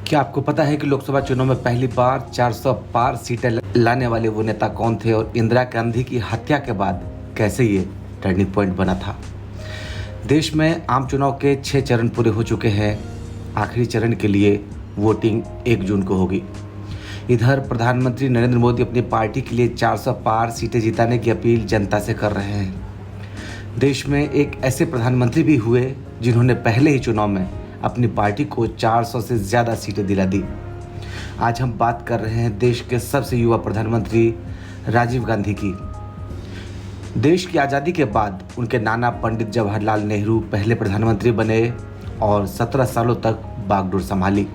क्या आपको पता है कि लोकसभा चुनाव में पहली बार 400 पार सीटें लाने वाले वो नेता कौन थे और इंदिरा गांधी की हत्या के बाद कैसे ये टर्निंग पॉइंट बना था। देश में आम चुनाव के 6 चरण पूरे हो चुके हैं। आखिरी चरण के लिए वोटिंग 1 जून को होगी। इधर प्रधानमंत्री नरेंद्र मोदी अपनी पार्टी के लिए 400 पार सीटें जिताने की अपील जनता से कर रहे हैं। देश में एक ऐसे प्रधानमंत्री भी हुए जिन्होंने पहले ही चुनाव में अपनी पार्टी को 400 से ज़्यादा सीटें दिला दी। आज हम बात कर रहे हैं देश के सबसे युवा प्रधानमंत्री राजीव गांधी की। देश की आज़ादी के बाद उनके नाना पंडित जवाहरलाल नेहरू पहले प्रधानमंत्री बने और 17 सालों तक बागडोर संभाली।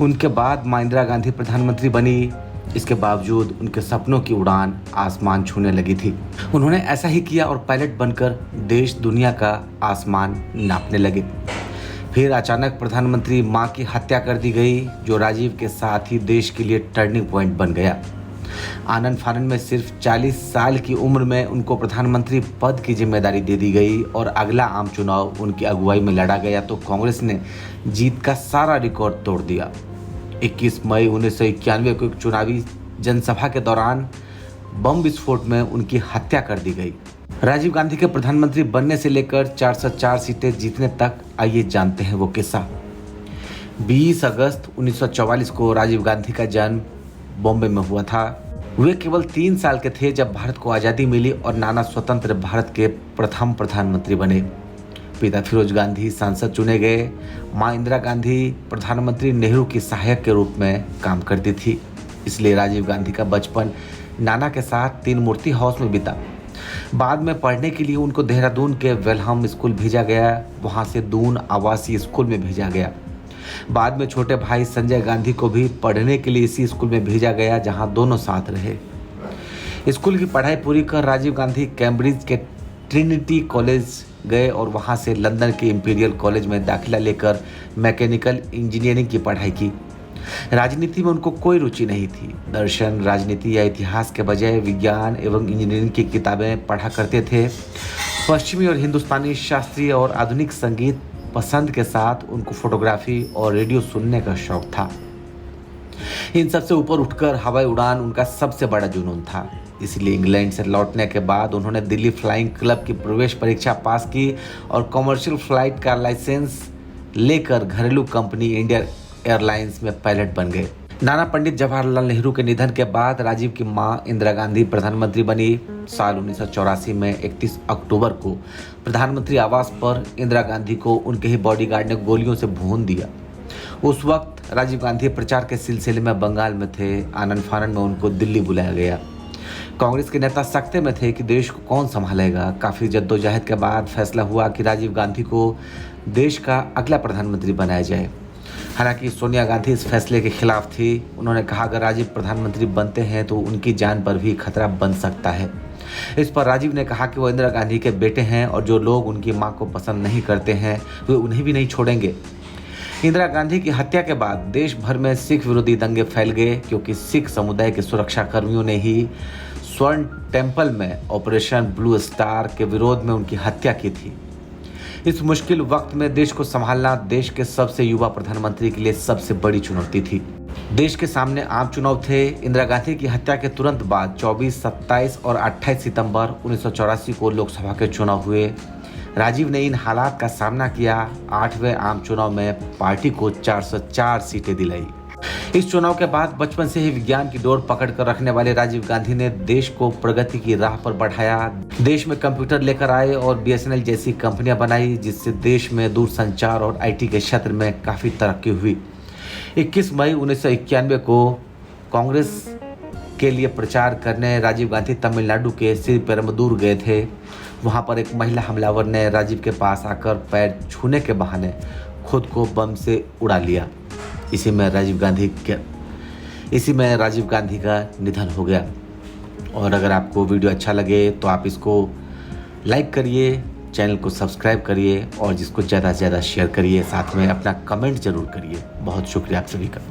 उनके बाद मां इंदिरा गांधी प्रधानमंत्री बनी। इसके बावजूद उनके सपनों की उड़ान आसमान छूने लगी थी। उन्होंने ऐसा ही किया और पायलट बनकर देश दुनिया का आसमान नापने लगे। फिर अचानक प्रधानमंत्री मां की हत्या कर दी गई, जो राजीव के साथ ही देश के लिए टर्निंग पॉइंट बन गया। आनन फानन में सिर्फ 40 साल की उम्र में उनको प्रधानमंत्री पद की जिम्मेदारी दे दी गई और अगला आम चुनाव उनकी अगुवाई में लड़ा गया तो कांग्रेस ने जीत का सारा रिकॉर्ड तोड़ दिया। 21 मई 1991 को एक चुनावी जनसभा के दौरान बम विस्फोट में उनकी हत्या कर दी गई। राजीव गांधी के प्रधानमंत्री बनने से लेकर 404 सीटें जीतने तक आइए जानते हैं वो किस्सा। 20 अगस्त 1944 को राजीव गांधी का जन्म बॉम्बे में हुआ था। वे केवल 3 साल के थे जब भारत को आज़ादी मिली और नाना स्वतंत्र भारत के प्रथम प्रधानमंत्री बने। पिता फिरोज गांधी सांसद चुने गए। मां इंदिरा गांधी प्रधानमंत्री नेहरू की सहायक के रूप में काम करती थी। इसलिए राजीव गांधी का बचपन नाना के साथ 3 मूर्ति हाउस में बीता। बाद में पढ़ने के लिए उनको देहरादून के वेलहम स्कूल भेजा गया। वहां से दून आवासीय स्कूल में भेजा गया। बाद में छोटे भाई संजय गांधी को भी पढ़ने के लिए इसी स्कूल में भेजा गया, जहां दोनों साथ रहे। स्कूल की पढ़ाई पूरी कर राजीव गांधी कैम्ब्रिज के ट्रिनिटी कॉलेज गए और वहां से लंदन के इंपीरियल कॉलेज में दाखिला लेकर मैकेनिकल इंजीनियरिंग की पढ़ाई की। राजनीति में उनको कोई रुचि नहीं थी। दर्शन, राजनीति या इतिहास के बजाय विज्ञान एवं इंजीनियरिंग की किताबें पढ़ा करते थे। पश्चिमी और हिंदुस्तानी शास्त्रीय और आधुनिक संगीत पसंद के साथ उनको फोटोग्राफी और रेडियो सुनने का शौक था। इन सबसे ऊपर उठकर हवाई उड़ान उनका सबसे बड़ा जुनून था। इसलिए इंग्लैंड से लौटने के बाद उन्होंने दिल्ली फ्लाइंग क्लब की प्रवेश परीक्षा पास की और कमर्शियल फ्लाइट का लाइसेंस लेकर घरेलू कंपनी इंडियन एयरलाइंस में पायलट बन गए। नाना पंडित जवाहरलाल नेहरू के निधन के बाद राजीव की मां इंदिरा गांधी प्रधानमंत्री बनी। साल 1984 में 31 अक्टूबर को प्रधानमंत्री आवास पर इंदिरा गांधी को उनके ही बॉडीगार्ड ने गोलियों से भून दिया। उस वक्त राजीव गांधी प्रचार के सिलसिले में बंगाल में थे। आनन फानन में उनको दिल्ली बुलाया गया। कांग्रेस के नेता सकते में थे कि देश को कौन संभालेगा। काफ़ी जद्दोजहद के बाद फैसला हुआ कि राजीव गांधी को देश का अगला प्रधानमंत्री बनाया जाए। हालांकि सोनिया गांधी इस फैसले के खिलाफ थी। उन्होंने कहा अगर राजीव प्रधानमंत्री बनते हैं तो उनकी जान पर भी खतरा बन सकता है। इस पर राजीव ने कहा कि वो इंदिरा गांधी के बेटे हैं और जो लोग उनकी मां को पसंद नहीं करते हैं वे उन्हें भी नहीं छोड़ेंगे। इंदिरा गांधी की हत्या के बाद देश भर में सिख विरोधी दंगे फैल गए, क्योंकि सिख समुदाय के सुरक्षा कर्मियों ने ही स्वर्ण टेम्पल में ऑपरेशन ब्लू स्टार के विरोध में उनकी हत्या की थी। इस मुश्किल वक्त में देश को संभालना देश के सबसे युवा प्रधानमंत्री के लिए सबसे बड़ी चुनौती थी। देश के सामने आम चुनाव थे। इंदिरा गांधी की हत्या के तुरंत बाद 24, 27 और 28 सितंबर 1984 को लोकसभा के चुनाव हुए। राजीव ने इन हालात का सामना किया। 8वें आम चुनाव में पार्टी को 404 सीटें दिलाई। इस चुनाव के बाद बचपन से ही विज्ञान की डोर पकड़ कर रखने वाले राजीव गांधी ने देश को प्रगति की राह पर बढ़ाया। देश में कंप्यूटर लेकर आए और BSNL जैसी कंपनियां बनाई, जिससे देश में दूरसंचार और IT के क्षेत्र में काफ़ी तरक्की हुई। 21 मई 1991 को कांग्रेस के लिए प्रचार करने राजीव गांधी तमिलनाडु के श्रीपेरुम्बदूर गए थे। वहां पर एक महिला हमलावर ने राजीव के पास आकर पैर छूने के बहाने खुद को बम से उड़ा लिया। इसी में राजीव गांधी का निधन हो गया। और अगर आपको वीडियो अच्छा लगे तो आप इसको लाइक करिए, चैनल को सब्सक्राइब करिए और जिसको ज़्यादा से ज़्यादा शेयर करिए। साथ में अपना कमेंट ज़रूर करिए। बहुत शुक्रिया आप सभी का।